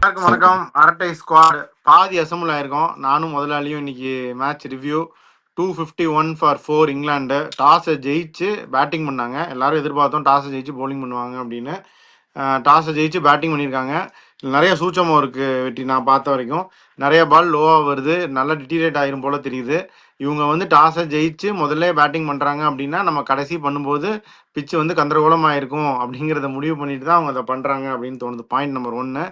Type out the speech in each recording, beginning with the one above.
எல்லாருக்கும் வணக்கம். அரட்டை ஸ்குவாட் பாதி அசம்பிள் ஆயிருக்கோம். நானும் முதலாளியும் இன்னைக்கு மேட்ச் ரிவ்யூ 251 ஃபார் 4 இங்கிலாந்து. டாஸை ஜெயிச்சு பேட்டிங் பண்ணாங்க. எல்லாரும் எதிர்பார்த்தோம் டாஸை ஜெயிச்சு பவுலிங் பண்ணுவாங்க அப்படின்னு. டாஸை ஜெயிச்சு பேட்டிங் பண்ணியிருக்காங்க. நிறைய சூட்சமும் இருக்கு வெற்றி. நான் பார்த்த வரைக்கும் நிறைய பால் லோவாக வருது, நல்லா டிட்டீரேட் ஆயிரும் போல தெரியுது. இவங்க வந்து டாஸை ஜெயிச்சு முதல்ல பேட்டிங் பண்ணுறாங்க அப்படின்னா நம்ம கடைசி பண்ணும்போது பிச்சு வந்து கந்தரகோலமாக இருக்கும் அப்படிங்கிறத முடிவு பண்ணிட்டு தான் அவங்க அதை பண்ணுறாங்க அப்படின்னு தோணுது. Point number 1.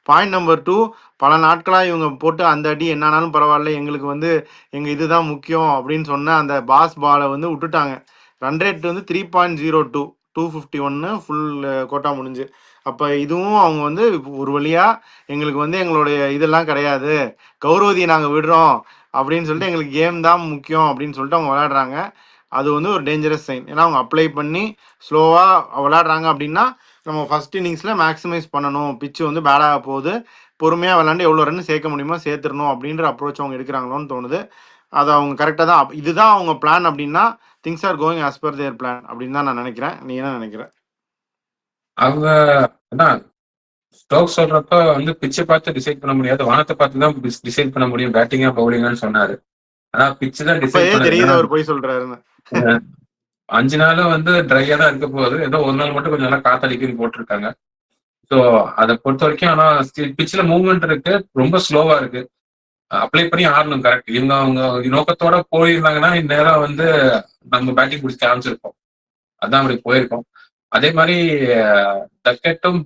பாயிண்ட் நம்பர் 2, பல நாட்களாக இவங்க போட்டு அந்த அடி என்னானாலும் பரவாயில்ல, எங்களுக்கு வந்து எங்கள் இதுதான் முக்கியம் அப்படின்னு சொன்ன அந்த பாஸ் பாலை வந்து விட்டுட்டாங்க. ரன் ரேட் வந்து 3.02, 251 ஃபுல் கோட்டா முடிஞ்சு. அப்போ இதுவும் அவங்க வந்து ஒரு வழியாக எங்களுக்கு வந்து எங்களுடைய இதெல்லாம் கிடையாது, கௌரவதியை நாங்கள் விடுறோம் அப்படின்னு சொல்லிட்டு எங்களுக்கு கேம் தான் முக்கியம் அப்படின்னு சொல்லிட்டு அவங்க விளையாடுறாங்க. அது வந்து ஒரு டேஞ்சரஸ் சைன். ஏன்னா அவங்க அப்ளை பண்ணி ஸ்லோவாக விளையாடுறாங்க அப்படின்னா நம்ம ஃபர்ஸ்ட் இன்னிங்ஸில் மேக்ஸிமைஸ் பண்ணணும், பிச்சு வந்து பேடாக போகுது, பொறுமையாக விளாண்டு எவ்வளோ ரன் சேர்க்க முடியுமோ சேர்த்துடணும் அப்படின்ற அப்ரோச் அவங்க எடுக்கிறாங்களோன்னு தோணுது. அது அவங்க கரெக்டாக தான், இதுதான் அவங்க பிளான் அப்படின்னா things are going as per their plan அப்படின்னு தான் நான் நினைக்கிறேன். நீ என்ன நினைக்கிற? அவங்க அதான் ஸ்டோக்ஸ் சொல்றப்ப வந்து பிச்சை பார்த்து டிசைட் பண்ண முடியாது, வானத்தை பார்த்து தான் டிசைட் பண்ண முடியும் பேட்டிங்கா பவுலிங்கான்னு சொன்னாரு. ஆனா பிச்சு தான் டிசைட் பண்ண தெரியுது அவர் போய் சொல்றாருன்னு. 5 நாளும் வந்து ட்ரையா தான் இருக்க போகுது, ஏதோ ஒரு நாள் மட்டும் கொஞ்சம் நல்லா காத்தடிக்குன்னு போட்டிருக்காங்க. ஸோ அதை பொறுத்த வரைக்கும் ஆனா பிச்சில் மூவ்மெண்ட் இருக்கு, ரொம்ப ஸ்லோவா இருக்கு. அப்ளை பண்ணி ஆடணும் கரெக்ட். இவங்க அவங்க நோக்கத்தோட போயிருந்தாங்கன்னா இந்நேரம் வந்து நம்ம பேட்டிங் பிடிச்ச ஆரம்பிச்சிருப்போம். அதான் அப்படி போயிருக்கோம். அதே மாதிரி டக்கெட்டும்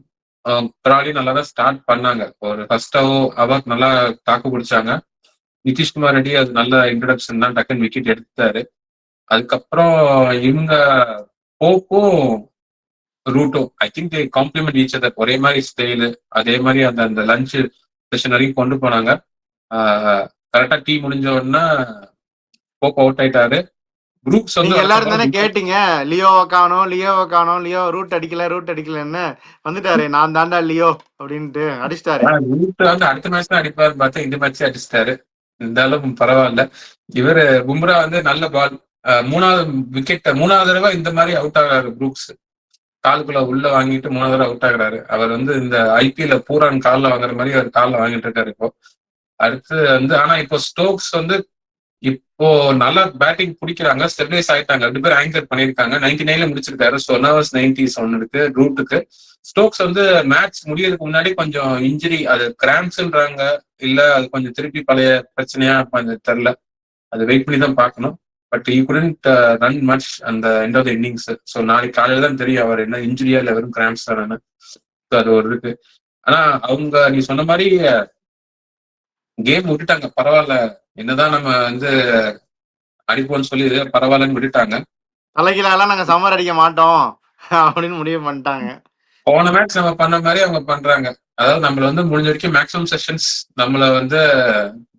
பிராலியும் நல்லா தான் ஸ்டார்ட் பண்ணாங்க. ஒரு ஃபர்ஸ்ட் அவர் நல்லா தாக்கு பிடிச்சாங்க. நிதிஷ்குமார் ரெட்டி அது நல்ல இன்ட்ரடக்ஷன் தான், டக்குன்னு விக்கெட் எடுத்தாரு. அதுக்கப்புறம் இவங்க போப்பும் ரூட்டும் I think they compliment each other. ஒரே மாதிரி ஸ்டைலு, அதே மாதிரி அந்த லஞ்ச் செஷன் வரைக்கும் கொண்டு போனாங்க. கரெக்டா டீ முடிஞ்ச உடனே போப் அவுட் ஆயிட்டாரு. குரூப்ஸ் வந்து எல்லாரும் தானே கேட்டீங்க, லியோவை காணோம், லியோ ரூட் அடிக்கலன்னு வந்துட்டாரு. நான் தாண்டா லியோ அப்படின்ட்டு அடிச்சிட்டாரு. ரூட் வந்து அடுத்த மேட்ச் தான் அடிப்பாரு பார்த்தா இந்த மேட்ச் அடிச்சிட்டாரு. இருந்தாலும் பரவாயில்ல. இவரு பும்ரா வந்து நல்ல பால், 3வது விக்கெட், 3வது தடவை இந்த மாதிரி அவுட் ஆகிறாரு. குரூப்ஸ் காலுக்குள்ள உள்ள வாங்கிட்டு 3வது தடவை அவுட் ஆகுறாரு. அவர் வந்து இந்த ஐபிஎல்ல பூரான் காலில் வாங்குற மாதிரி அவர் காலில் வாங்கிட்டு இருக்காரு இப்போ. அடுத்து வந்து ஆனா இப்போ ஸ்டோக்ஸ் வந்து இப்போ நல்லா பேட்டிங் பிடிக்கிறாங்க, ஸ்டெபிலைஸ் ஆயிட்டாங்க. 2 பேர் ஆங்கர் பண்ணிருக்காங்க. 99ல முடிச்சிருக்காரு. ஸோ நர்வஸ் 90s ஒன்று இருக்கு ரூட்டுக்கு. ஸ்டோக்ஸ் வந்து மேட்ச் முடியறதுக்கு முன்னாடி கொஞ்சம் இன்ஜுரி, அது கிராம்ஸ்ன்றாங்க, இல்ல அது கொஞ்சம் திருப்பி பழைய பிரச்சனையா கொஞ்சம் தெரியல, அது வெயிட் பண்ணி தான் பார்க்கணும். But you couldn't run much அந்த end of the innings. So நாளைக்கு காலையில தான் தெரியும் அவர் என்ன இன்ஜுரியா இல்லை வெறும் கிராம்ஸ் தானே. ஸோ அது ஒரு இருக்கு. ஆனா அவங்க நீ சொன்ன மாதிரி கேம் விட்டுட்டாங்க. பரவாயில்ல, என்னதான் நம்ம வந்து அடிப்போம்னு சொல்லி பரவாயில்லன்னு விட்டுட்டாங்க. தலைகீழாலாம் நாங்க சம்மர் அடிக்க மாட்டோம் அப்படின்னு முடிவு பண்ணிட்டாங்க. போன மேட்ச் நம்ம பண்ண மாதிரி அவங்க பண்றாங்க. அதாவது நம்மள வந்து முடிஞ்ச வரைக்கும் மேக்ஸிமம் செஷன்ஸ் நம்மள வந்து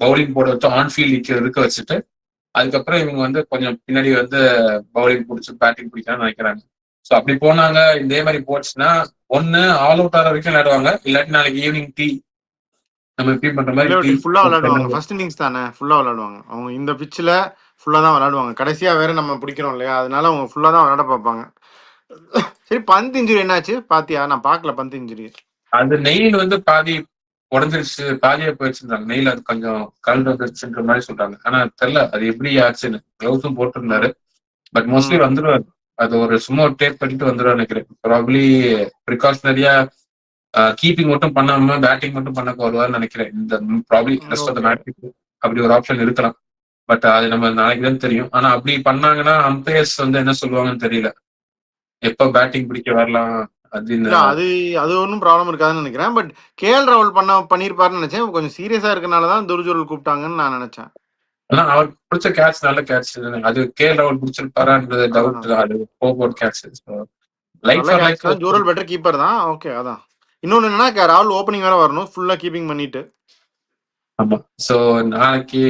பவுலிங் போட வச்சு ஆன் ஃபீல்ட் இருக்க வச்சுட்டு அதுக்கப்புறம் இவங்க வந்து கொஞ்சம் பின்னாடி வந்து பவுலிங் பிடிச்சி பேட்டிங் பிடிக்கலாம்னு நினைக்கிறாங்க. ஸோ அப்படி போனாங்க, இதே மாதிரி போச்சுன்னா ஒன்னு ஆல் அவுட் ஆகிற வரைக்கும் விளையாடுவாங்க, இல்லாட்டி நாளைக்கு ஈவினிங் டீ நம்ம ரிப்பீட் பண்ற மாதிரி ஃபுல்லா விளையாடுவாங்க. ஃபர்ஸ்ட் இன்னிங்ஸ் தானே ஃபுல்லா விளையாடுவாங்க அவங்க. இந்த பிச்சில் ஃபுல்லா தான் விளையாடுவாங்க. கடைசியா வேற நம்ம பிடிக்கிறோம் இல்லையா, அதனால அவங்க ஃபுல்லா தான் விளையாட பார்ப்பாங்க. சரி, பந்த் இன்ஜுரி என்னாச்சு பாத்தியா? நான் பார்க்கல பந்த் இன்ஜுரி. அது நெயில் வந்து பாதி உடஞ்சிருச்சு, பாதியா போயிடுச்சுன்றாங்க. நெயில் அது கொஞ்சம் கலந்து வந்துருச்சுன்ற மாதிரி சொல்றாங்க. ஆனா தெரியல அது எப்படி ஆச்சுன்னு. கிளவுஸும் போட்டிருந்தாரு, பட் மோஸ்ட்லி வந்துருவாரு. அது ஒரு சும்மா டேப் பண்ணிட்டு வந்துருவாரு நினைக்கிறேன். ப்ராபப்ளி ப்ரிகாஷனரியா கீப்பிங் மட்டும் பண்ணாம பேட்டிங் மட்டும் பண்ண வருவார்னு நினைக்கிறேன். இந்த probably rest of the match அப்படி ஒரு ஆப்ஷன் இருக்கலாம். பட் அது நம்ம நாளைக்கு தான் தெரியும். ஆனா அப்படி பண்ணாங்கன்னா அம்பையர்ஸ் வந்து என்ன சொல்லுவாங்கன்னு தெரியல, எப்ப பேட்டிங் பிடிக்க வரலாம் அப்படின்னு. அது ஒன்றும் ப்ராப்ளம் இருக்காதுன்னு நினைக்கிறேன். பட் கேஎல் ராகுல் பண்ணிருப்பாருன்னு நினைச்சேன். கொஞ்சம் சீரியஸா இருக்கனாலதான் துர்ஜுரல் கூப்பிட்டாங்கன்னு நான் நினைச்சேன். ஆனா அவர் பிடிச்ச கேட்ச் நல்ல கேட்ச். அது கேஎல் ராகுல் பிடிச்சிருப்பாரான்றது டவுட். அது போர் கேட்ச். ஜூரல் பெட்டர் கீப்பர் தான். ஓகே, அதான். இன்னொன்னு என்னன்னா ராகுல் ஓப்பனிங் வேற வரணும், ஃபுல்லா கீப்பிங் பண்ணிட்டு. ஆமா. சோ நாளைக்கு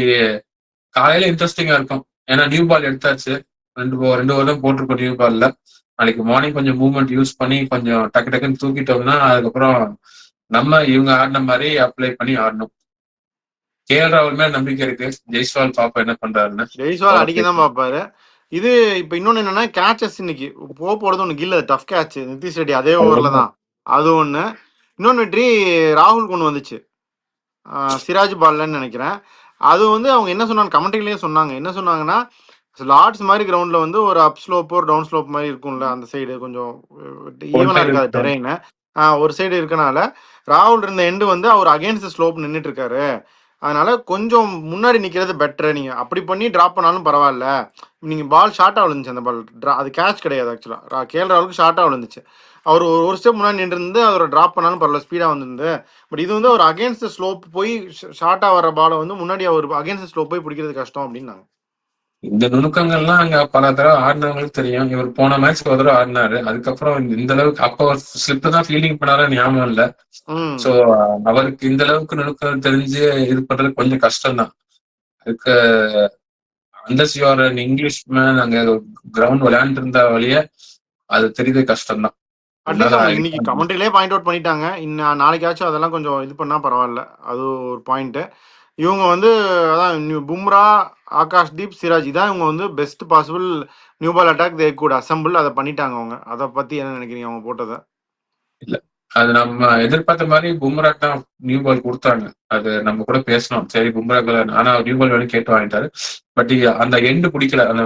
காலையில இன்ட்ரெஸ்டிங்கா இருக்கும். ஏன்னா நியூ பால் எடுத்தாச்சு, 2 ஓவர் போட்டிருக்கோம் நியூ பால்ல. நாளைக்கு மார்னிங் கொஞ்சம் மூவ்மெண்ட் யூஸ் பண்ணி கொஞ்சம் டக்கு டக்குன்னு தூக்கிட்டோம்னா அதுக்கப்புறம் நம்ம இவங்க ஆடின மாதிரி அப்ளை பண்ணி ஆடணும். கேஎல் ராகுல் மேல நம்பிக்கை இருக்கு. ஜெய்ஸ்வால் பாப்பா என்ன பண்றாருன்னு. ஜெய்ஸ்வால் அடிக்கதான் பாப்பாரு. இது இப்ப இன்னொன்னு என்னன்னா கேட்சஸ் இன்னைக்கு போறது ஒண்ணு இல்ல, டஃப் கேட்ச் நிதிஷ் ரெட்டி அதே ஓவர்ல தான். அது ஒண்ணு. இன்னொன்று வெற்றி ராகுல் கொண்டு வந்துச்சு, சிராஜ் பால்லன்னு நினைக்கிறேன். அது வந்து அவங்க என்ன சொன்னாங்க, கமெண்ட்ரிலேயே சொன்னாங்க. என்ன சொன்னாங்கன்னா, லார்ட்ஸ் மாதிரி கிரவுண்டில் வந்து ஒரு அப் ஸ்லோப் ஒரு டவுன் ஸ்லோப் மாதிரி இருக்கும்ல, அந்த சைடு கொஞ்சம் ஒன் ஈவனாக சைடு இருக்காது டெரெயின். ஒரு சைடு இருக்கனால ராகுல் இருந்த எண்டு வந்து அவர் அகேன்ஸ்ட் ஸ்லோப் நின்றுட்டு இருக்காரு. அதனால கொஞ்சம் முன்னாடி நிற்கிறது பெட்டர். நீங்கள் அப்படி பண்ணி ட்ராப் பண்ணாலும் பரவாயில்ல. நீங்கள் பால் ஷார்ட்டாக விழுந்துச்சு, அந்த பால் அது கேட்ச் கிடையாது ஆக்சுவலாக. கேஎல் ராகுலுக்கு ஷார்ட்டாக விழுந்துச்சு. அவர் ஒரு ஸ்டெப் முன்னாடி நின்று அவரை ட்ராப் பண்ணாலும் பரவாயில்ல, ஸ்பீடாக வந்துருந்து. பட் இது வந்து அவர் அகேன்ஸ்ட் ஸ்லோப் போய் ஷார்ட்டாக வர பாலை வந்து முன்னாடி அவர் அகேன்ஸ்ட் ஸ்லோப் போய் பிடிக்கிறது கஷ்டம் அப்படின்னாங்க. இந்த நுணுக்கங்கள்லாம் அங்க பல தடவை ஆடினவங்களுக்கு தெரியும். இவர் போன மேட்ச் ஒரு தடவை ஆடினாரு. அதுக்கப்புறம் இந்த அளவுக்கு அப்போ ஸ்லிப் தான் ஃபீல்டிங் பண்ணாரு, ஞாபகம் இல்ல. சோ அவருக்கு இந்த அளவுக்கு நுணுக்கம் தெரிஞ்சு இது பண்றது கொஞ்சம் கஷ்டம் தான். அதுக்கு அண்டர்ஸ் யூஆர் இங்கிலீஷ் மேன், அங்க கிரவுண்ட் விளையாண்டு இருந்த வழியே அது தெரியுது கஷ்டம் தான். அட்லீஸ்ட் அவங்க இன்னைக்கு கமெண்ட்ரிலே பாயிண்ட் அவுட் பண்ணிட்டாங்க. இன்னும் நாளைக்காச்சும் அதெல்லாம் கொஞ்சம் இது பண்ணா பரவாயில்ல. அது ஒரு பாயிண்ட். இவங்க வந்து அதான் பும்ரா, ஆகாஷ்தீப், சிராஜ் தான் இவங்க வந்து best possible new ball attack they could assemble. அதை பண்ணிட்டாங்க அவங்க. அதை பத்தி என்ன நினைக்கிறீங்க அவங்க போட்டதை? இல்ல, அது நம்ம எதிர்பார்த்த மாதிரி பும்ராக்கு தான் நியூ பால் கொடுத்தாங்க. அது நம்ம கூட பேசணும். சரி பும்ராக்கு ஆனா நியூ பால் வேணும் கேட்டு வாங்கிட்டாரு. பட் அந்த எண்டு பிடிக்கல, அந்த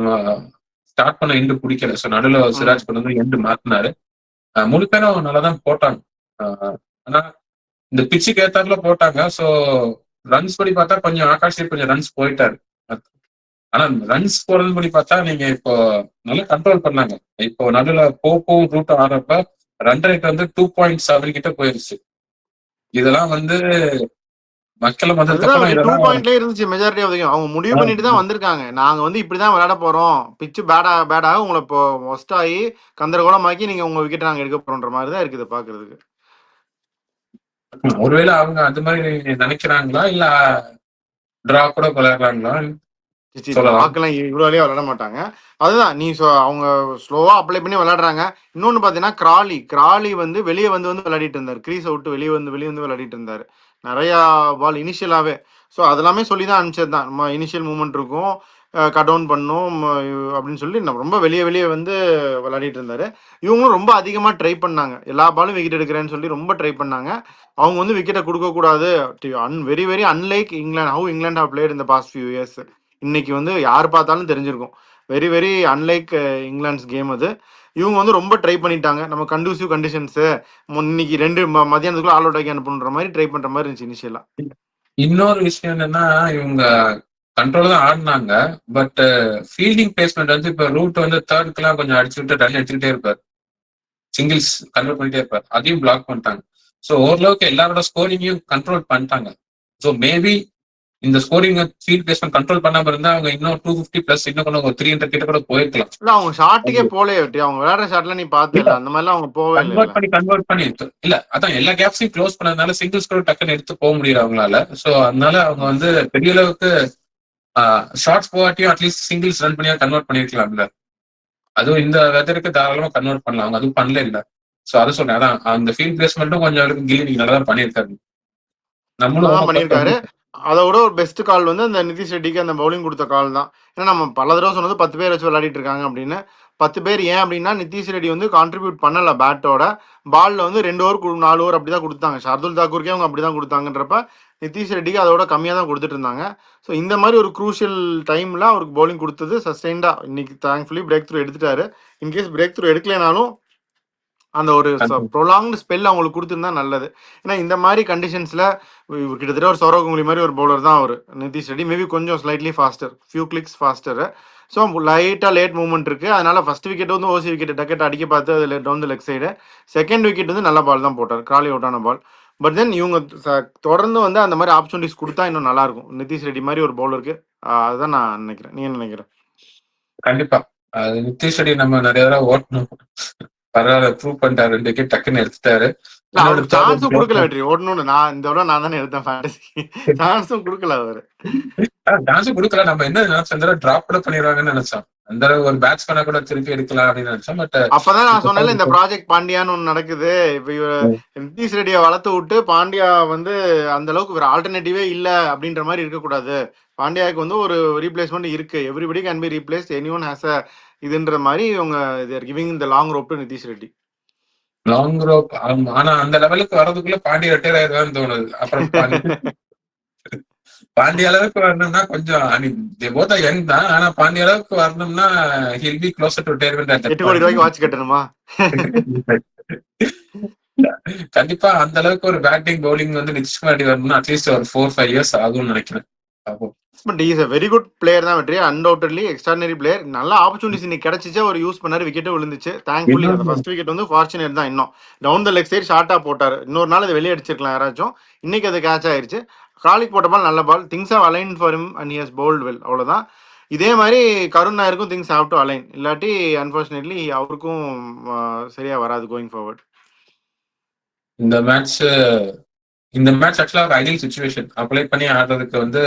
ஸ்டார்ட் பண்ண எண்டு பிடிக்கல. ஸோ நடுவில் சிராஜ் கொண்டு வந்து எண்டு மாத்தினாரு. முழு பேரும் நல்லா தான் போட்டாங்க. ஆனா இந்த பிச்சுக்கு ஏத்தாப்புல போட்டாங்க. ஸோ ரன்ஸ் படி பார்த்தா கொஞ்சம் ஆகாஷ் கொஞ்சம் ரன்ஸ் போயிட்டாரு. ஆனா ரன்ஸ் போறது படி பார்த்தா நீங்க இப்போ நல்லா கண்ட்ரோல் பண்ணாங்க. இப்போ நடுவில் போப்பும் ரூட்டும் ஆடுறப்ப ரன் ரேட் வந்து 2.7 கிட்ட போயிருச்சு. இதெல்லாம் வந்து மக்கள் வந்ததுக்கு அப்புறம் இதெல்லாம் 2 இருந்துச்சு மெஜாரிட்டி ஆஃப் அவங்க முடிவு பண்ணிட்டு தான் வந்திருக்காங்க. நாங்க வந்து இப்படிதான் விளையாட போறோம், பிச்சு பேடாக உங்களை இப்போ ஒஸ்ட் ஆகி கந்தரகோலமாக்கி நீங்க உங்க விக்கெட் நாங்க எடுக்க போறோன்ற மாதிரி தான் இருக்குது பாக்குறதுக்கு. ஒருவேளை அவங்க அது மாதிரி நினைக்கிறாங்களா இல்ல டிரா கூட விளையாடுறாங்களா சொல்லலாம். இவ்வளோலயே விளையாட மாட்டாங்க. அதுதான் நீ அவங்க ஸ்லோவா அப்ளை பண்ணி விளையாடுறாங்க. இன்னொன்னு பாத்தீங்கன்னா கிராலி வந்து வெளியே வந்து விளையாடிட்டு இருந்தாரு. கிரீஸை விட்டு வெளியே வந்து விளையாடிட்டு இருந்தாரு நிறைய பால் இனிஷியலாவே. ஸோ அதெல்லாமே சொல்லி தான் அனுப்பிச்சது தான். நம்ம இனிஷியல் மூவ்மெண்ட் இருக்கும், கட் டவுன் பண்ணும் அப்படின்னு சொல்லி நம்ம ரொம்ப வெளியே வந்து விளையாடிட்டு இருந்தாரு. இவங்களும் ரொம்ப அதிகமாக ட்ரை பண்ணாங்க, எல்லா பாலும் விக்கெட் எடுக்கிறேன்னு சொல்லி ரொம்ப ட்ரை பண்ணாங்க. அவங்க வந்து விக்கெட்டை கொடுக்கக்கூடாது. Very very unlike England, how England have played இந்த பாஸ்ட் ஃபியூ இயர்ஸ். இன்னைக்கு வந்து யார் பார்த்தாலும் தெரிஞ்சிருக்கும். Very very unlike England's game அது. இவங்க வந்து ரொம்ப ட்ரை பண்ணிட்டாங்க. நம்ம கண்டியூசிவ் கண்டிஷன்ஸு இன்னைக்கு 2 மதியானத்துக்குள்ள ஆல் அவுட் ஆகி அனுப்புன்ற மாதிரி ட்ரை பண்ற மாதிரி இருந்துச்சு இனிஷியலா. இன்னொரு விஷயம் என்னன்னா, இவங்க கண்ட்ரோல் தான் ஆடினாங்க. பட் ஃபீல்டிங் பிளேஸ்மெண்ட் வந்து இப்ப ரூட் வந்து தேர்டுக்கெல்லாம் கொஞ்சம் அடிச்சு விட்டு ரன் எடுத்துக்கிட்டே இருப்பார், சிங்கிள்ஸ் கன்வெர்ட் பண்ணிட்டே இருப்பார். அதையும் பிளாக் பண்ணிட்டாங்க. ஸோ ஓரளவுக்கு எல்லாரோட ஸ்கோரிங்கையும் கண்ட்ரோல் பண்ணிட்டாங்க. ஸோ மேபி இந்த ஸ்கோரிங் ஃபீல்ட் பிளேஸ்மெண்ட் கண்ட்ரோல் பண்ணாம இருந்தா அவங்க இன்னும் 250 பிளஸ் இன்னும் கொஞ்சம் 300 கிட்ட கூட போயிருக்கலாம். இல்ல அவங்க ஷாட்டுக்கே போலே வெட்டி. அவங்க விளையாடுற ஷாட்ல நீ பார்த்தே இல்ல, அந்த மாதிரிலாம் அவங்க போவே இல்லை. கன்வெர்ட் பண்ணி இல்ல, அதான் எல்லா கேப்ஸையும் க்ளோஸ் பண்ணதுனால சிங்கிள் ஸ்கோர் டக்குன்னு எடுத்து போக முடியல அவங்களால. ஸோ அதனால அவங்க வந்து பெரிய அளவுக்கு ஷார்ட்ஸ் போகாட்டியும் அட்லீஸ்ட் சிங்கிள்ஸ் ரன் பண்ணியா கன்வெர்ட் பண்ணிருக்கலாம்ல. அதுவும் இந்த வெதருக்கு தாராளமா கன்வெர்ட் பண்ணலாம். அவங்க அதுவும் பண்ணல இல்ல. ஸோ அதை சொன்னேன். அதான் அந்த ஃபீல்ட் பிளேஸ்மெண்ட்டும் கொஞ்சம் அளவுக்கு கில்லி நல்லா தான் பண்ணியிருக்காரு. நம்மளும் பண்ணியிருக்காரு. அதை விட ஒரு பெஸ்ட் கால் வந்து அந்த நிதிஷ் ரெட்டிக்கு அந்த பவுலிங் கொடுத்த கால் தான். ஏன்னா நம்ம பல தடவை சொன்னது 10 பேர் வச்சு விளையாடிட்டு இருக்காங்க அப்படின்னு. 10 பேர் ஏன் அப்படின்னா நிதிஷ் ரெட்டி வந்து கான்ட்ரிபியூட் பண்ணல பேட்டோட. பால்ல வந்து 2 ஓவர் 4 ஓவர் அப்படிதான் கொடுத்தாங்க. ஷர்துல் தாக்கூருக்கே அவங்க அப்படிதான் கொடுத்தாங்கன்றப்ப நிதிஷ் ரெட்டிக்கு அதோட கம்மியாக தான் கொடுத்துட்டு இருந்தாங்க. ஸோ இந்த மாதிரி ஒரு குரூஷியல் டைம்ல அவருக்கு பவுலிங் கொடுத்தது சஸ்டெயின்டா. இன்னைக்கு தேங்க்ஃபுல்லி பிரேக் த்ரூ எடுத்துட்டாரு. இன்கேஸ் பிரேக் த்ரூ எடுக்கலைனாலும் அந்த ஒரு ப்ரொலாங்டு ஸ்பெல் அவங்களுக்கு கொடுத்துருந்தா நல்லது. ஏன்னா இந்த மாதிரி கண்டிஷன்ஸ்ல கிட்டத்தட்ட ஒரு சௌரவ் கங்குலி மாதிரி ஒரு பவுலர் தான் அவர் நிதிஷ் ரெட்டி. மேபி கொஞ்சம் slightly faster, few clicks faster. So லைட்டாக லேட் மூவ்மெண்ட் இருக்கு. அதனால ஃபர்ஸ்ட் விக்கெட் வந்து ஓசி விக்கெட் டக்கெட் அடிக்க பார்த்து அது down the leg side. Second wicket வந்து நல்ல பால் தான் போட்டார், கிராலி அவுட்டான பால். பட் தென் இவங்க தொடர்ந்து வந்து அந்த மாதிரி ஆப்பர்ச்சுனிட்டிஸ் கொடுத்தா இன்னும் நல்லா இருக்கும் நிதிஷ் ரெட்டி மாதிரி ஒரு பவுலருக்கு. அதுதான் நான் நினைக்கிறேன். நீங்க நினைக்கிறேன்? கண்டிப்பா நிதிஷ் ரெட்டி நம்ம நிறைய தடவை ஓட்டணும், பரவாயில்ல ப்ரூவ் பண்ணிட்டாரு. 2 விக்கெட் டக்குன்னு எடுத்துட்டாரு. சான்ஸும் கொடுக்கல வெற்றி ஓடணும்னு. இந்த விட நான் தானே எடுத்தேன் ஃபேண்டசி. சான்ஸும் கொடுக்கல அவரு. சான்ஸும் கொடுக்கல. நம்ம என்ன நினைச்சோம், இந்த டிராப் கூட பண்ணிடுவாங்கன்னு நினைச்சோம். அந்த ஒரு பேட்ஸ்மேனா கூட திருப்பி எடுக்கலாம் அப்படின்னு நினைச்சோம். பட் அப்பதான் நான் சொன்னேன் இந்த ப்ராஜெக்ட் பாண்டியான்னு ஒண்ணு நடக்குது. இப்ப நிதிஷ் ரெட்டியை வளர்த்து விட்டு பாண்டியா வந்து அந்த அளவுக்கு ஒரு ஆல்டர்னேட்டிவே இல்ல அப்படின்ற மாதிரி இருக்கக்கூடாது. பாண்டியாவுக்கு வந்து ஒரு ரீப்ளேஸ்மெண்ட் இருக்கு. Everybody can be replace, any one has a இதுன்ற மாதிரி இவங்க கிவிங் இந்த long rope to Nitish Reddy. Long rope. ஆனா அந்த லெவலுக்கு வர்றதுக்குள்ள பாண்டியா ரிட்டையர் ஆயிருவான்னு தோணுது. அப்புறம் பாண்டிய அளவுக்கு வரணும்னா கொஞ்சம் போத் யங் தான். ஆனா பாண்டிய அளவுக்கு வரணும்னா he'll be closer to retirement at that 8 crore point. ரூபாய்க்கு வாட்ச் கட்டணுமா? கண்டிப்பா அந்த அளவுக்கு ஒரு பேட்டிங் பவுலிங் வந்து நிச்சயமாடி வரணும்னா அட்லீஸ்ட் ஒரு 4-5 இயர்ஸ் ஆகும்னு நினைக்கிறேன். பார்ப்போம். But is a very good player தான் வெற்றி. Undoubtedly extraordinary player. நல்ல ஆப்பர்ச்சுனிட்டிஸ் இன்னைக்கு கிடைச்சிச்சு, ஒரு யூஸ் பண்ணாரு, விக்கெட்டும் விழுந்துச்சு. தேங்க்ஃபுல்லி அந்த இன்னொன்னு ஃபர்ஸ்ட் விக்கெட் வந்து ஃபார்ச்சுனேட் தான். இன்னும் டவுன் த லெக் சைடு ஷார்ட்டா போட்டாரு. இன்னொரு நாள் அதை வெளியே அடிச்சிருக்கலாம் யாராச்சும். இன்னைக்கு அது கேட்ச் ஆயிருச்சு. காலிக் போட்ட பால் நல்ல ball. Things have align for him and he has bowled well. அவ்வளவுதான். இதே மாதிரி கருண் நாயருக்கும் திங்ஸ் ஹேவ் டு அலைன். இல்லாட்டி அன்பார்ச்சுனேட்லி அவருக்கும் சரியா வராது கோயிங் ஃபார்வர்ட். இந்த மேட்ச் ஆக்சுவலா ஒரு ஐடியல் சுச்சுவேஷன். அப்ளை பண்ணி ஆடுறதுக்கு வந்து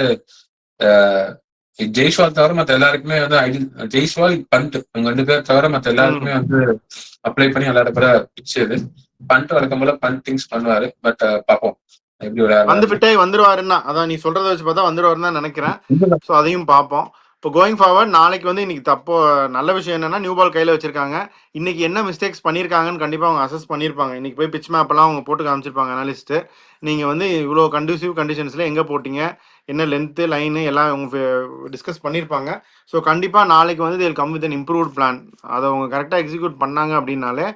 ஜெய்ஸ்வால் தவிர மற்ற எல்லாருக்குமே வந்து ஐடியல். ஜெய்ஸ்வால் பண்ட் அவங்க 2 பேர் தவிர மற்ற எல்லாருக்குமே வந்து அப்ளை பண்ணி விளையாடப்பட பிச்சு இது. பண்ட் வழக்கம் போல பண்டிங்ஸ் பண்ணுவாரு. பட் பார்ப்போம் எப்படி வந்து விளையாடுறாரு. ஃபிட்டாகி வந்துருவாருன்னா, அதான் நீ சொல்றதை வச்சு பார்த்தா வந்துருவாருன்னு தான் நினைக்கிறேன். ஸோ அதையும் பார்ப்போம். இப்போ கோயிங் ஃபார்வர்ட் நாளைக்கு வந்து இன்னைக்கு நல்ல விஷயம் என்னன்னா நியூ பால் கையில் வச்சிருக்காங்க. இன்னைக்கு என்ன மிஸ்டேக்ஸ் பண்ணியிருக்காங்கன்னு கண்டிப்பாக அவங்க அசஸ் பண்ணியிருப்பாங்க. இன்னைக்கு போய் பிச் மேப்லாம் அவங்க போட்டு காமிச்சிருப்பாங்க அனாலிஸ்ட்டு. நீங்கள் வந்து இவ்வளோ கண்டியூசிவ் கண்டிஷன்ஸில் எங்கே போட்டீங்க, என்ன லென்த்து லைனு எல்லாம் அவங்க டிஸ்கஸ் பண்ணியிருப்பாங்க. ஸோ கண்டிப்பாக நாளைக்கு வந்து தேல் come with an improved plan. அதை அவங்க கரெக்டாக எக்ஸிக்யூட் பண்ணாங்க அப்படின்னாலே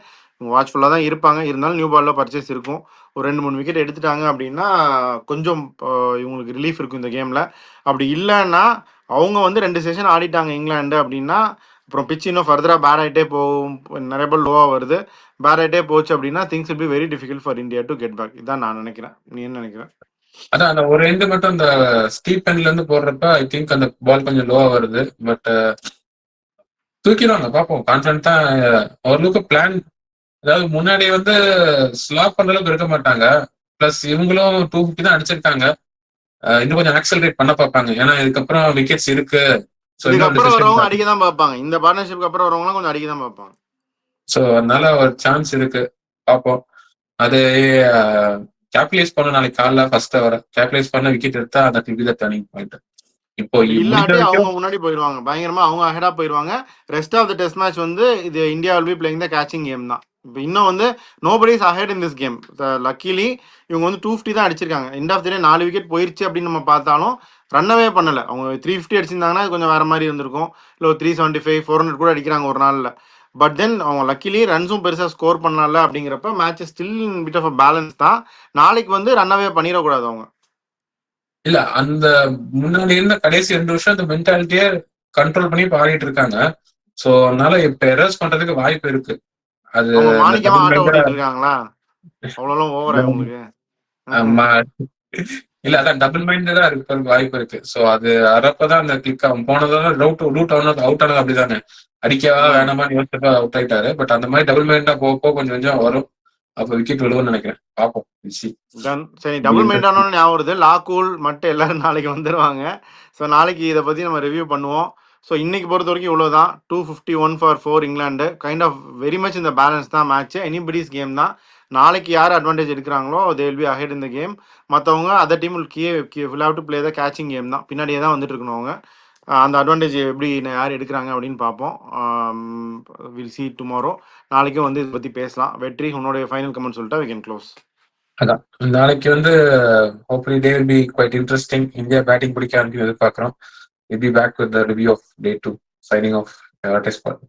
வாட்ச்ஃபுல்லாக தான் இருப்பாங்க. இருந்தாலும் நியூ பாலில் பர்ச்சேஸ் இருக்கும். ஒரு 2-3 விக்கெட் எடுத்துட்டாங்க அப்படின்னா கொஞ்சம் இவங்களுக்கு ரிலீஃப் இருக்கும் இந்த கேமில். அப்படி இல்லைன்னா அவங்க வந்து 2 செஷன் ஆடிட்டாங்க இங்கிலாந்து அப்படின்னா அப்புறம் பிச் இன்னும் ஃபர்தராக பேட் ஆகிட்டே போகும். நிறைய பால் லோவாக வருது. பேட் ஆகிட்டே போச்சு அப்படின்னா things will be very difficult for India to get back. இதான் நான் நினைக்கிறேன். நீ என்ன நினைக்கிற? அதான் அந்த ஒரு எண்டு மட்டும் அந்த ஸ்டீப் எண்ட்ல இருந்து போடுறப்ப ஐ திங்க் அந்த பால் கொஞ்சம் லோவா வருது. பட் தூக்கிடுவாங்க, பார்ப்போம். கான்ஃபிடன்ட்டா ஓரளவுக்கு பிளான். அதாவது முன்னாடி வந்து ஸ்லாப் பண்ற அளவுக்கு இருக்க மாட்டாங்க. பிளஸ் இவங்களும் 250 தான் அடிச்சிருக்காங்க. இன்னும் கொஞ்சம் ஆக்சலரேட் பண்ண பார்ப்பாங்க. ஏன்னா இதுக்கப்புறம் விக்கெட்ஸ் இருக்கு. ஸோ இன்னும் இதுக்கப்புறம் டிசிஷன் வரவங்க அடிக்க தான் பார்ப்பாங்க. இந்த பார்ட்னர்ஷிப்க்கு அப்புறம் வரவங்களாம் கொஞ்சம் அடிக்க தான் பார்ப்பாங்க. ஸோ அதனால ஒரு சான்ஸ் இருக்கு, பார்ப்போம். அது கேபிடலைஸ் பண்ண நாளைக்கு காலைல ஃபர்ஸ்ட் வர கேபிடலைஸ் பண்ண விக்கெட் எடுத்தா அந்த திருப்பி தான் டர்னிங் பாயிண்ட். இப்போ முடிஞ்ச இல்லாட்டி அவங்க வரைக்கும் முன்னாடி போயிடுவாங்க. பயங்கரமா அவங்க அஹெடா போயிடுவாங்க. Rest of the test match வந்து இது India will be playing the catching game தான். இப்போ இன்னும் வந்து nobody is ahead in this game. Luckily இவங்க வந்து 250 தான் அடிச்சிருக்காங்க. End of the day 4 wicket போயிருச்சு அப்படின்னு நம்ம பார்த்தாலும் ரன்னவே பண்ணல. அவங்க 350 அடிச்சிருந்தாங்கன்னா அது கொஞ்சம் வேற மாதிரி இருந்திருக்கும். இல்லை ஒரு 375 400 கூட அடிக்கிறாங்க ஒரு நாளில். பட் தென் அவங்க லக்கிலி ரன்ஸும் பெருசாக ஸ்கோர் பண்ணல. அப்படிங்கிறப்ப match still bit of a balance தான். நாளைக்கு வந்து ரன்னவே பண்ணிடக்கூடாது அவங்க. இல்ல அந்த முன்னாடி இருந்த கடைசி 2 வருஷம் அந்த மென்டாலிட்டியே கண்ட்ரோல் பண்ணி பாடிட்டு இருக்காங்க. சோ அதனால இப்ப எரர்ஸ் பண்றதுக்கு வாய்ப்பு இருக்கு. அது அவங்க அந்த மாணிக்கமா டபுள் ஆட்டோ மைண்டா. ஓட்டிட்டு இருக்காங்களா? அவ்வளோலாம் ஓவரா உங்களுக்கு? இல்ல அதான் டபுள் மைண்டடா இருக்கிறதுக்கு வாய்ப்பு இருக்கு. சோ அது வரப்பதான் அந்த கிளிக் ஆகும். போனதால ரூட் அவுட் ஆனது அப்படிதானே. அடிக்கவா வேணாமான்னு யோசிச்சப்ப அவுட் ஆயிட்டாரு. பட் அந்த மாதிரி டபுள் மைண்டா போக கொஞ்சம் கொஞ்சம் வரும். அப்ப விக்கெட் விழுவும்னு நினைக்கிறேன். பார்ப்போம். சரி, டபுள் மைண்ட் ஆனோன்னு ஞாபகம் வருது. லாக்கூல் மட்டும் எல்லாரும் நாளைக்கு வந்துடுவாங்க. ஸோ நாளைக்கு இதை பற்றி நம்ம ரிவ்யூ பண்ணுவோம். ஸோ இன்னைக்கு பொறுத்த வரைக்கும் இவ்வளோதான். 251 for 4 England. Kind of very much இந்த பேலன்ஸ் தான் மேட்ச். எனிபடிஸ் கேம் தான். நாளைக்கு யார் அட்வான்டேஜ் எடுக்கிறாங்களோ தே வில் பி அஹெட் இந்த கேம். மற்றவங்க other team will have to play the catching game தான். பின்னாடியே தான் வந்துட்டு இருக்கணும் அவங்க. அந்த அட்வான்டேஜ் எப்படி யார் எடுக்கிறாங்க அப்படின்னு பார்ப்போம். Will see tomorrow. நாளைக்கும் வந்து இதை பற்றி பேசலாம். வெற்றி உன்னோடைய ஃபைனல் கமெண்ட் சொல்லிட்டா வி கேன் க்ளோஸ். அதான் நாளைக்கு வந்து hopefully day will be quite interesting. India batting பிடிக்க ஆரம்பிக்கும் எதிர்பார்க்கிறோம். Will be back with the review of day 2. Signing off test ball.